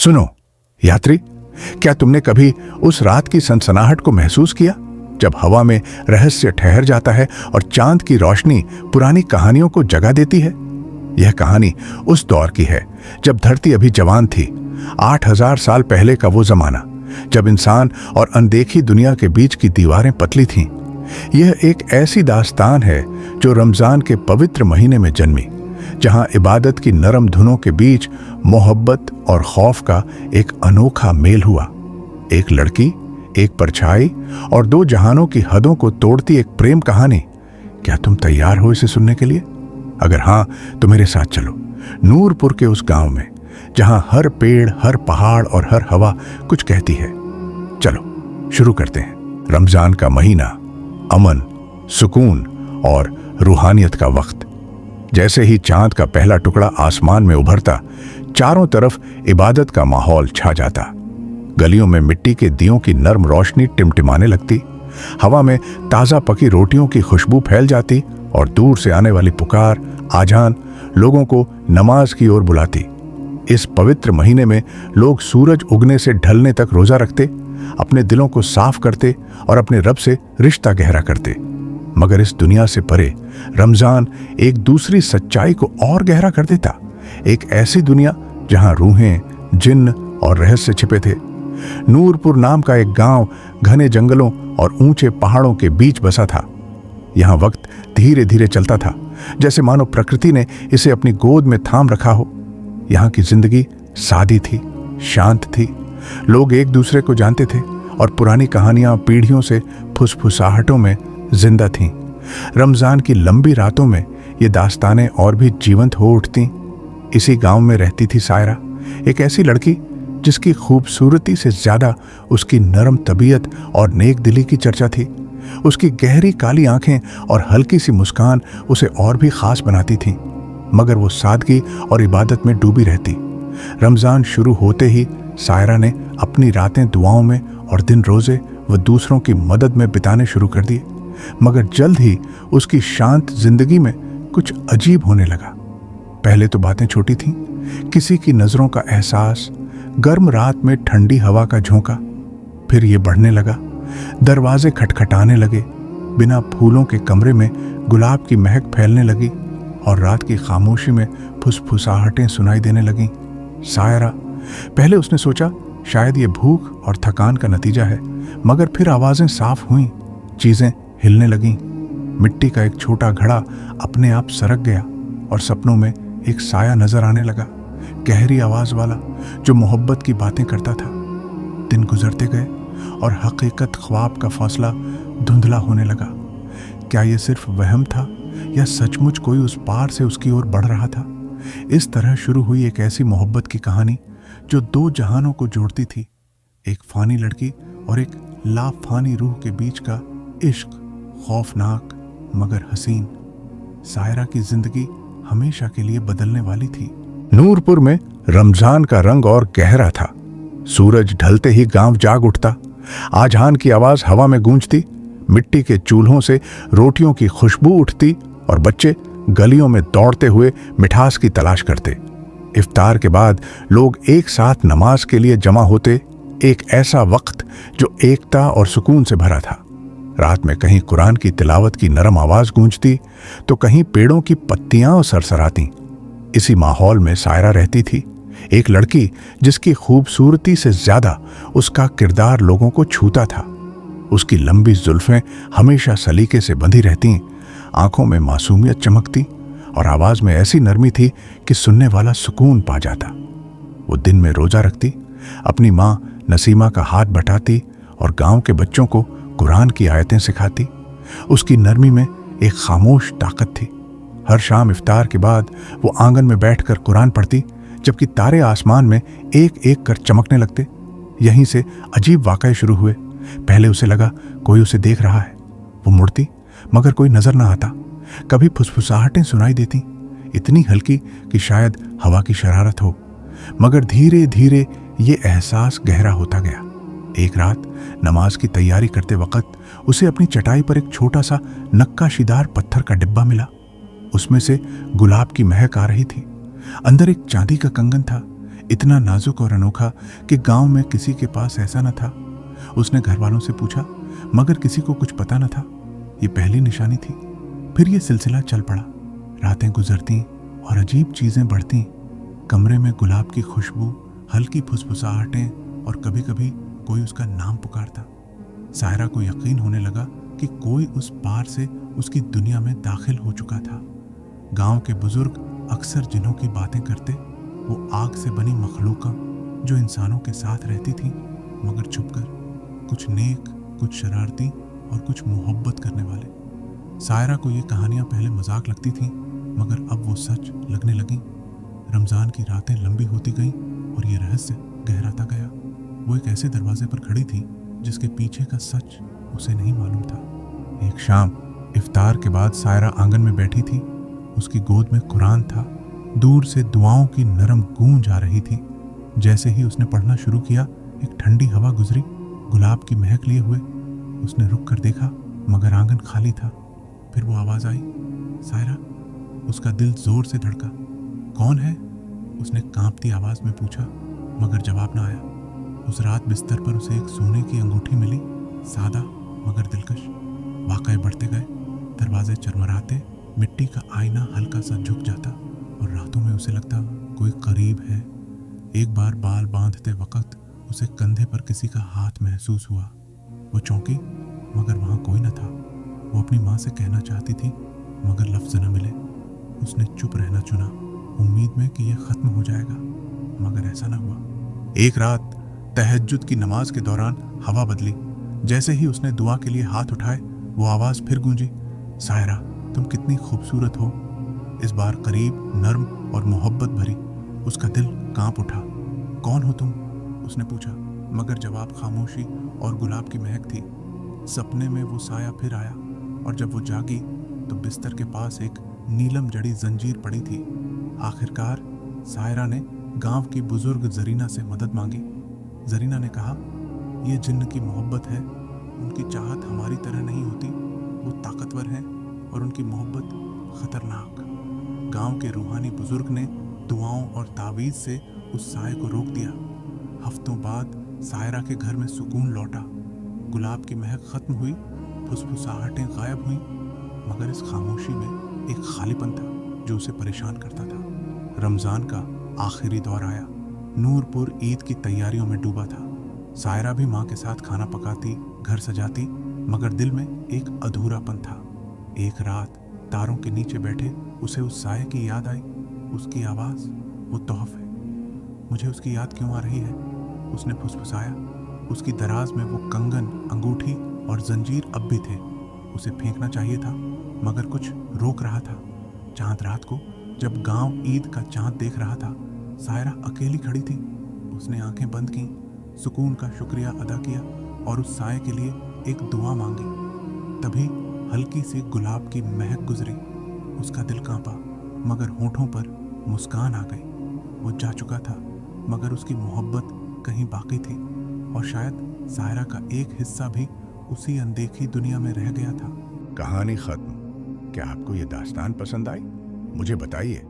सुनो यात्री, क्या तुमने कभी उस रात की सनसनाहट को महसूस किया जब हवा में रहस्य ठहर जाता है और चांद की रोशनी पुरानी कहानियों को जगा देती है? यह कहानी उस दौर की है जब धरती अभी जवान थी। 8000 साल पहले का वो जमाना जब इंसान और अनदेखी दुनिया के बीच की दीवारें पतली थीं। यह एक ऐसी दास्तान है जो रमजान के पवित्र महीने में जन्मी, जहां इबादत की नरम धुनों के बीच मोहब्बत और खौफ का एक अनोखा मेल हुआ। एक लड़की, एक परछाई और दो जहानों की हदों को तोड़ती एक प्रेम कहानी। क्या तुम तैयार हो इसे सुनने के लिए? अगर हां तो मेरे साथ चलो नूरपुर के उस गांव में जहां हर पेड़, हर पहाड़ और हर हवा कुछ कहती है। चलो शुरू करते हैं। रमजान का महीना, अमन, सुकून और रूहानियत का वक्त। जैसे ही चांद का पहला टुकड़ा आसमान में उभरता, चारों तरफ इबादत का माहौल छा जाता। गलियों में मिट्टी के दियों की नर्म रोशनी टिमटिमाने लगती, हवा में ताजा पकी रोटियों की खुशबू फैल जाती और दूर से आने वाली पुकार, आजान लोगों को नमाज की ओर बुलाती। इस पवित्र महीने में लोग सूरज उगने से ढलने तक रोजा रखते, अपने दिलों को साफ करते और अपने रब से रिश्ता गहरा करते। मगर इस दुनिया से परे रमजान एक दूसरी सच्चाई को और गहरा कर देता। एक ऐसी दुनिया जहां रूहें, जिन्न और रहस्य छिपे थे। नूरपुर नाम का एक गांव घने जंगलों और ऊंचे पहाड़ों के बीच बसा था। यहां वक्त धीरे धीरे चलता था, जैसे मानो प्रकृति ने इसे अपनी गोद में थाम रखा हो। यहाँ की जिंदगी सादी थी, शांत थी। लोग एक दूसरे को जानते थे और पुरानी कहानियां पीढ़ियों से फुसफुसाहटों में जिंदा थीं। रमजान की लंबी रातों में ये दास्तानें और भी जीवंत हो उठती। इसी गांव में रहती थी सायरा, एक ऐसी लड़की जिसकी खूबसूरती से ज्यादा उसकी नरम तबीयत और नेक दिली की चर्चा थी। उसकी गहरी काली आंखें और हल्की सी मुस्कान उसे और भी खास बनाती थीं। मगर वो सादगी और इबादत में डूबी रहती। रमजान शुरू होते ही सायरा ने अपनी रातें दुआओं में और दिन रोजे व दूसरों की मदद में बिताने शुरू कर दिए। मगर जल्द ही उसकी शांत जिंदगी में कुछ अजीब होने लगा। पहले तो बातें छोटी थीं, किसी की नजरों का एहसास, गर्म रात में ठंडी हवा का झोंका। फिर ये बढ़ने लगा, दरवाजे खटखटाने लगे, बिना फूलों के कमरे में गुलाब की महक फैलने लगी और रात की खामोशी में फुसफुसाहटें सुनाई देने लगीं। सायरा, पहले उसने सोचा शायद ये भूख और थकान का नतीजा है, मगर फिर आवाजें साफ हुईं, चीजें हिलने लगीं। मिट्टी का एक छोटा घड़ा अपने आप सरक गया और सपनों में एक साया नजर आने लगा, गहरी आवाज वाला, जो मोहब्बत की बातें करता था। दिन गुजरते गए और हकीकत ख्वाब का फौसला धुंधला होने लगा। क्या ये सिर्फ वहम था या सचमुच कोई उस पार से उसकी ओर बढ़ रहा था? इस तरह शुरू हुई एक ऐसी मोहब्बत की कहानी जो दो जहानों को जोड़ती थी, एक फानी लड़की और एक लाफानी रूह के बीच का इश्क। खौफनाक मगर हसीन। सायरा की जिंदगी हमेशा के लिए बदलने वाली थी। नूरपुर में रमजान का रंग और गहरा था। सूरज ढलते ही गांव जाग उठता, आजान की आवाज हवा में गूंजती, मिट्टी के चूल्हों से रोटियों की खुशबू उठती और बच्चे गलियों में दौड़ते हुए मिठास की तलाश करते। इफ्तार के बाद लोग एक साथ नमाज के लिए जमा होते, एक ऐसा वक्त जो एकता और सुकून से भरा था। रात में कहीं कुरान की तिलावत की नरम आवाज गूंजती तो कहीं पेड़ों की पत्तियां सरसराती। इसी माहौल में सायरा रहती थी, एक लड़की जिसकी खूबसूरती से ज्यादा उसका किरदार लोगों को छूता था। उसकी लंबी जुल्फें हमेशा सलीके से बंधी रहती, आंखों में मासूमियत चमकती और आवाज में ऐसी नरमी थी कि सुनने वाला सुकून पा जाता। वो दिन में रोजा रखती, अपनी माँ नसीमा का हाथ बटाती और गांव के बच्चों को कुरान की आयतें सिखाती। उसकी नरमी में एक खामोश ताकत थी। हर शाम इफ्तार के बाद वो आंगन में बैठकर कुरान पढ़ती, जबकि तारे आसमान में एक एक कर चमकने लगते। यहीं से अजीब वाकये शुरू हुए। पहले उसे लगा कोई उसे देख रहा है। वो मुड़ती, मगर कोई नजर ना आता। कभी फुसफुसाहटें सुनाई देती, इतनी हल्की कि शायद हवा की शरारत हो। मगर धीरे धीरे ये एहसास गहरा होता गया। एक रात नमाज की तैयारी करते वक्त उसे अपनी चटाई पर एक छोटा सा नक्काशीदार पत्थर का डिब्बा मिला। उसमें से गुलाब की महक आ रही थी। अंदर एक चांदी का कंगन था। इतना नाजुक और अनोखा कि गांव में किसी के पास ऐसा न था। उसने घर वालों से पूछा, मगर किसी को कुछ पता न था। ये पहली निशानी थी। फिर ये सिलसिला चल पड़ा। रातें गुजरती और अजीब चीजें बढ़ती। कमरे में गुलाब की खुशबू, हल्की फुसफुसाहटें और कभी कभी कोई उसका नाम पुकारता। सायरा को यकीन होने लगा कि कोई उस पार से उसकी दुनिया में दाखिल हो चुका था। गांव के बुजुर्ग अक्सर जिन्हों की बातें करते, वो आग से बनी मखलूका जो इंसानों के साथ रहती थी मगर छुपकर, कुछ नेक, कुछ शरारती और कुछ मोहब्बत करने वाले। सायरा को ये कहानियां पहले मजाक लगती थीं, मगर अब वो सच लगने लगी। रमजान की रातें लंबी होती गईं और ये रहस्य गहराता गया। वो एक ऐसे दरवाजे पर खड़ी थी जिसके पीछे का सच उसे नहीं मालूम था। एक शाम इफ्तार के बाद सायरा आंगन में बैठी थी। उसकी गोद में कुरान था। दूर से दुआओं की नरम गूंज आ रही थी। जैसे ही उसने पढ़ना शुरू किया, एक ठंडी हवा गुजरी, गुलाब की महक लिए हुए। उसने रुक कर देखा, मगर आंगन खाली था। फिर वो आवाज आई, सायरा। उसका दिल जोर से धड़का। कौन है? उसने कांपती आवाज में पूछा, मगर जवाब ना आया। उस रात बिस्तर पर उसे एक सोने की अंगूठी मिली, सादा मगर दिलकश। वाकये बढ़ते गए। दरवाजे चरमराते, मिट्टी का आईना हल्का सा झुक जाता और रातों में उसे लगता कोई करीब है। एक बार बाल बांधते वक्त उसे कंधे पर किसी का हाथ महसूस हुआ। वो चौंकी, मगर वहां कोई न था। वो अपनी माँ से कहना चाहती थी, मगर लफ्ज न मिले। उसने चुप रहना चुना, उम्मीद में कि यह खत्म हो जाएगा, मगर ऐसा न हुआ। एक रात तहज्जुद की नमाज के दौरान हवा बदली। जैसे ही उसने दुआ के लिए हाथ उठाए, वो आवाज फिर गूंजी, सायरा, तुम कितनी खूबसूरत हो। इस बार करीब, नर्म और मोहब्बत भरी। उसका दिल कांप उठा। कौन हो तुम? उसने पूछा, मगर जवाब खामोशी और गुलाब की महक थी। सपने में वो साया फिर आया और जब वो जागी तो बिस्तर के पास एक नीलम जड़ी जंजीर पड़ी थी। आखिरकार सायरा ने गांव की बुजुर्ग जरीना से मदद मांगी। जरीना ने कहा, यह जिन्न की मोहब्बत है। उनकी चाहत हमारी तरह नहीं होती। वो ताकतवर हैं और उनकी मोहब्बत खतरनाक। गांव के रूहानी बुजुर्ग ने दुआओं और तावीज से उस साये को रोक दिया। हफ्तों बाद सायरा के घर में सुकून लौटा। गुलाब की महक खत्म हुई, फुसफुसाहटें गायब हुईं, मगर इस खामोशी में एक खालीपन था जो उसे परेशान करता था। रमजान का आखिरी दौर आया। नूरपुर ईद की तैयारियों में डूबा था। सायरा भी माँ के साथ खाना पकाती, घर सजाती, मगर दिल में एक अधूरापन था। एक रात तारों के नीचे बैठे उसे उस साये की याद आई। उसकी आवाज, वो तोहफ है। मुझे उसकी याद क्यों आ रही है? उसने फुसफुसाया। उसकी दराज में वो कंगन, अंगूठी और जंजीर अब भी थे। उसे फेंकना चाहिए था, मगर कुछ रोक रहा था। चांद रात को जब गांव ईद का चांद देख रहा था, सायरा अकेली खड़ी थी। उसने आंखें बंद की, सुकून का शुक्रिया अदा किया और उस साये के लिए एक दुआ मांगी। तभी हल्की सी गुलाब की महक गुजरी। उसका दिल कांपा, मगर होठों पर मुस्कान आ गई। वो जा चुका था, मगर उसकी मोहब्बत कहीं बाकी थी और शायद सायरा का एक हिस्सा भी उसी अनदेखी दुनिया में रह गया था। कहानी खत्म। क्या आपको ये दास्तान पसंद आई? मुझे बताइए।